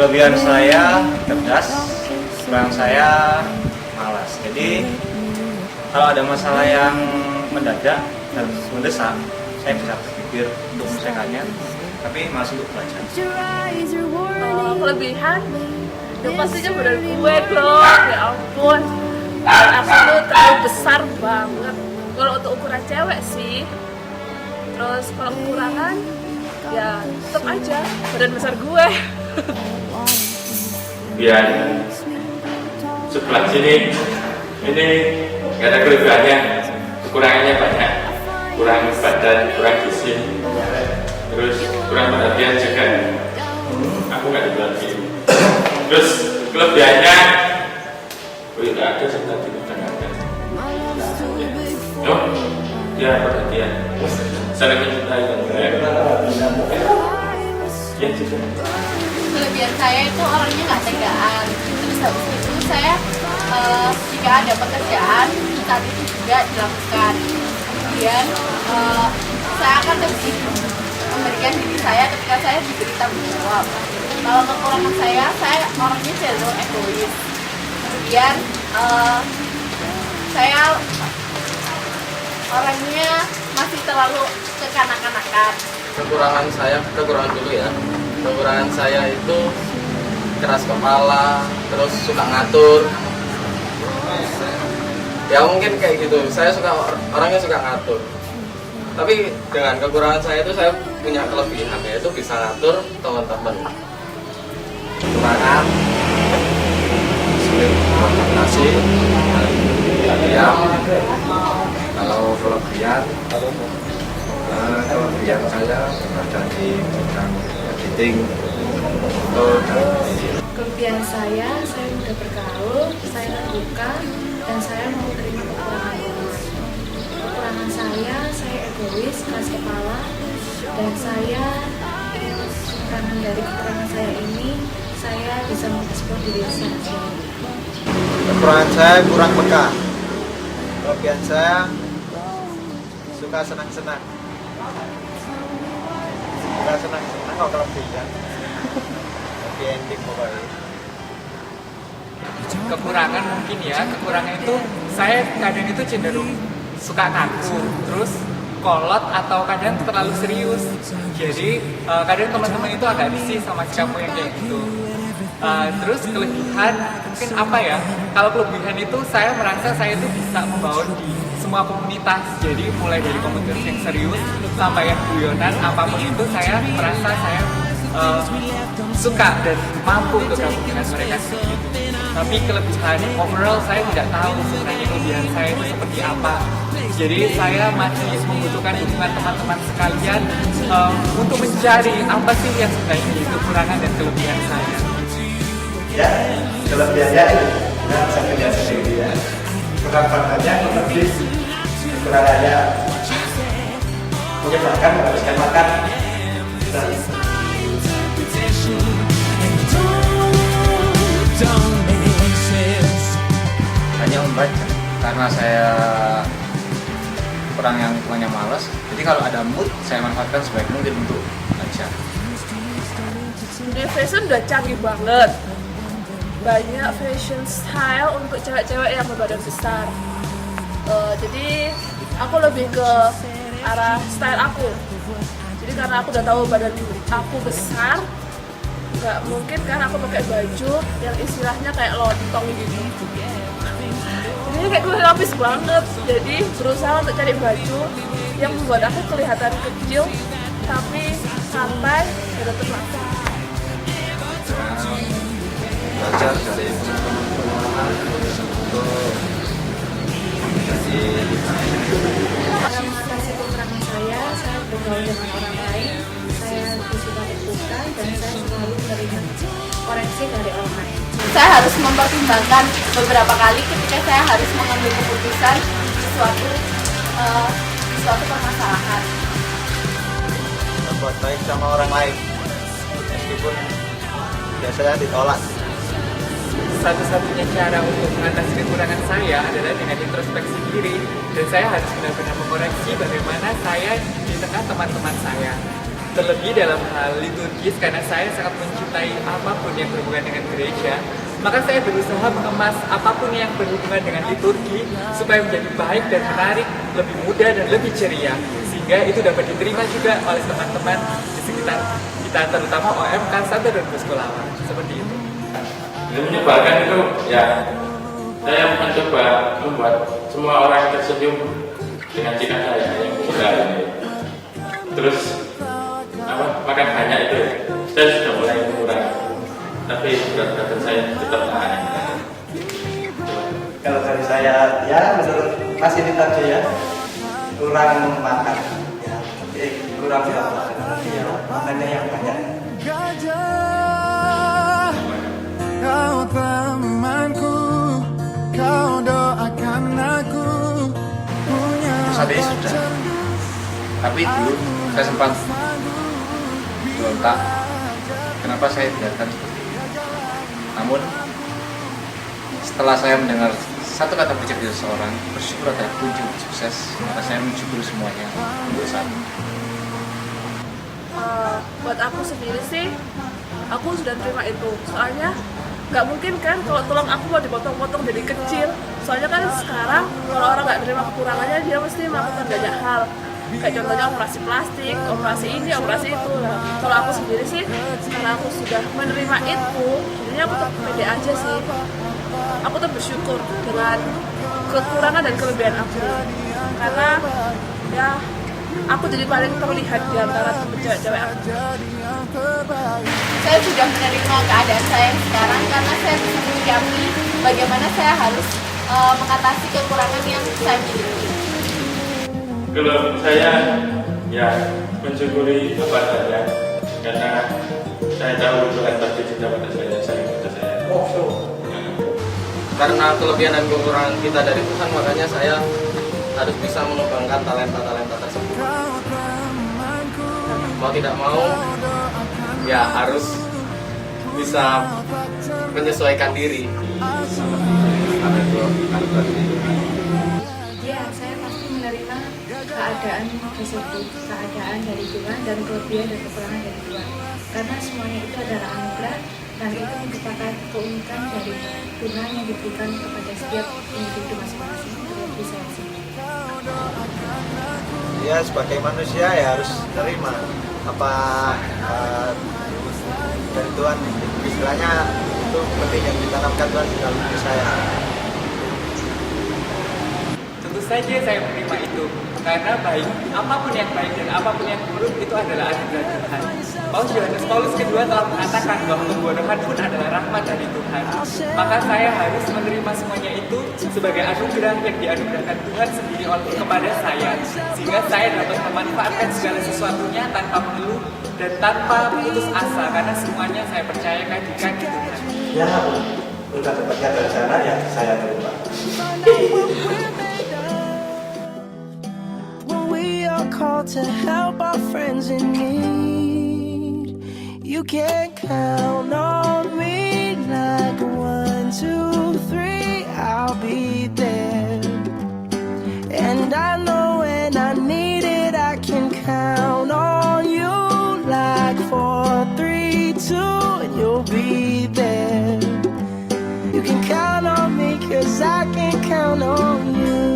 Kelebihan saya cerdas, kekurangan saya malas. Jadi kalau ada masalah yang mendadak dan mendesak, saya bisa berpikir untuk menyelesaikannya, tapi malas untuk belajar. Kelebihan yang pastinya badan gue dong, ya ampun, dan aku tuh terlalu besar banget kalau untuk ukuran cewek sih. Terus kalau kekurangan ya tetap aja badan besar gue. Ya, sebelah sini ini nggak ada kelebihannya, kekurangannya banyak, kurang badan, kurang gizi, terus kurang perhatian juga. Aku nggak diperhatiin. Terus kelebihannya, nggak ada cerita di ada. Oh, ya perhatian, saling mencintai dan ya juga. Kelebihan saya itu orangnya nggak tegaan. Terus habis itu saya jika ada pekerjaan saat itu juga dilakukan. Kemudian saya akan lebih memberikan diri saya ketika saya diberi tanggung jawab. Kalau kekurangan saya orangnya cenderung egois. Kemudian saya orangnya masih terlalu kekanak-kanakan. Kekurangan dulu ya. Kekurangan saya itu keras kepala, terus suka ngatur. Ya mungkin kayak gitu. Saya orangnya suka ngatur. Tapi dengan kekurangan saya itu saya punya kelebihan, yaitu bisa ngatur teman-teman. Kekurangan sulit koordinasi, diam. Kalau kelebihan saya berada di bidang editing, foto, dan video. Kelebihan saya mudah bergaul, saya terbuka, dan saya mau terima kekurangan orang. Kekurangan saya egois, keras kepala, dan karena dari kekurangan saya ini, saya bisa mengeksplor diri saya sendiri. Kekurangan saya kurang peka. Kelebihan saya suka senang-senang. Suka senang-senang kok kelebihan. Happy ending pokoknya. Kekurangan mungkin ya, kekurangan itu saya kadang itu cenderung suka kaku, terus kolot atau kadang terlalu serius. Jadi kadang teman-teman itu agak risih sama sikapku yang kayak gitu. Terus kelebihan mungkin apa ya? Kalau kelebihan itu saya merasa saya itu bisa membaur di semua komunitas. Jadi mulai dari komunitas yang serius sampai yang guyonan, apapun itu saya merasa saya suka dan mampu untuk gabung dengan mereka seperti itu. Tapi kelebihan overall saya tidak tahu sebenarnya kelebihan saya itu seperti apa. Jadi saya masih membutuhkan dukungan teman-teman sekalian untuk mencari apa sih yang sebenarnya menjadi kekurangan dan kelebihan saya. Ya, kelebihannya dengan saya kerja sendiri ya. Kekurangannya lebih kekurangannya menyebabkan menghabiskan makan. Hanya membaca, karena saya kurang yang punya malas. Jadi kalau ada mood, saya manfaatkan sebaik mungkin untuk belajar. Di fashion udah canggih banget. Banyak fashion style untuk cewek-cewek yang berbadan besar. Jadi aku lebih ke arah style aku. Jadi karena aku udah tahu badan aku besar, nggak mungkin kan aku pakai baju yang istilahnya kayak lontong gitu. Jadi kayak gue lapis banget. Jadi berusaha untuk cari baju yang membuat aku kelihatan kecil tapi santai dan tetap langsung. Belajar dari pengalaman untuk menjadi Dalam mengatasi kekurangan saya bergaul dengan orang lain, saya lebih suka terbuka, dan saya selalu menerima koreksi dari orang lain. Saya harus mempertimbangkan beberapa kali ketika saya harus mengambil keputusan di suatu permasalahan. Berbuat baik sama orang lain, meskipun biasanya ditolak. Satu-satunya cara untuk mengatasi kekurangan saya adalah dengan introspeksi diri, dan saya harus benar-benar mengoreksi bagaimana saya di tengah teman-teman saya. Terlebih dalam hal liturgis, karena saya sangat mencintai apapun yang berhubungan dengan gereja, maka saya berusaha mengemas apapun yang berhubungan dengan liturgi supaya menjadi baik dan menarik, lebih mudah dan lebih ceria, sehingga itu dapat diterima juga oleh teman-teman di sekitar kita, terutama OMK Santo Don Bosco Lawang. Seperti itu. Dan menyebarkan itu ya, saya mencoba membuat semua orang tersenyum dengan cita saya yang benar ini. Terus makan banyak itu saya sudah mulai mengurangi, tapi berat badan saya tetap naik. Kalau dari saya, ya menurut fasilitas ya kurang makan, ya, kurang makan, ya, makannya yang banyak. Kau temanku, kau doakan aku punya. Saat ini sudah, tapi dulu saya sempat berontak. Kenapa saya biarkan seperti ini? Namun setelah saya mendengar satu kata bijak dari seseorang, bersyukur atas kunjung sukses, maka saya mensyukuri semuanya untuk saat ini. Buat aku sendiri sih, aku sudah terima itu. Soalnya nggak mungkin kan kalau tulang aku mau dipotong-potong jadi kecil. Soalnya kan sekarang kalau orang nggak terima kekurangannya, dia mesti melakukan banyak hal. Kayak contohnya operasi plastik, operasi ini, operasi itu. Nah, kalau aku sendiri sih, karena aku sudah menerima itu, jadinya aku tetap pede aja sih. Aku tetap bersyukur dengan kekurangan dan kelebihan aku. Karena ya aku jadi paling terlihat di antara cewek-cewek aku. Saya sudah menerima keadaan saya yang sekarang karena saya bisa menyikapi bagaimana saya harus mengatasi kekurangan yang saya miliki. Kalau saya ya mensyukuri apa adanya, karena saya tahu Tuhan pasti cinta pada saya, sayang pada saya. Karena kelebihan dan kekurangan kita dari Tuhan, makanya saya harus bisa mengembangkan talenta-talenta tersebut. Mau tidak mau, ya harus bisa menyesuaikan diri. Ya, saya pasti menerima keadaan tersebut, keadaan dari Tuhan dan kelebihan dan kekurangan dari Tuhan. Karena semuanya itu adalah anugerah dan itu merupakan keunikan dari Tuhan yang diberikan kepada setiap individu masing-masing. Terlebih saya sendiri. Ya sebagai manusia ya harus terima apa dari Tuhan, istilahnya itu penting yang ditanamkan Tuhan di dalam diri saya. Tentu saja saya menerima itu, karena baik, apapun yang baik dan apapun yang buruk itu adalah anugerah Tuhan. Paus Yohanes Paulus kedua telah mengatakan bahwa pembodohan pun adalah rahmat dari Tuhan. Maka saya harus menerima semuanya itu sebagai anugerah yang dianugerahkan Tuhan sendiri kepada saya, sehingga saya dapat memanfaatkan segala sesuatunya tanpa mengeluh dan tanpa putus asa, karena semuanya saya percayakan di kaki Tuhan. Ya, udah tepatnya dari sana ya saya terima. We are called to help our friends in need. You can count on me like 1, 2, 3, I'll be there. And I know when I need it, I can count on you like 4, 3, 2, and you'll be there. You can count on me 'cause I can count on you.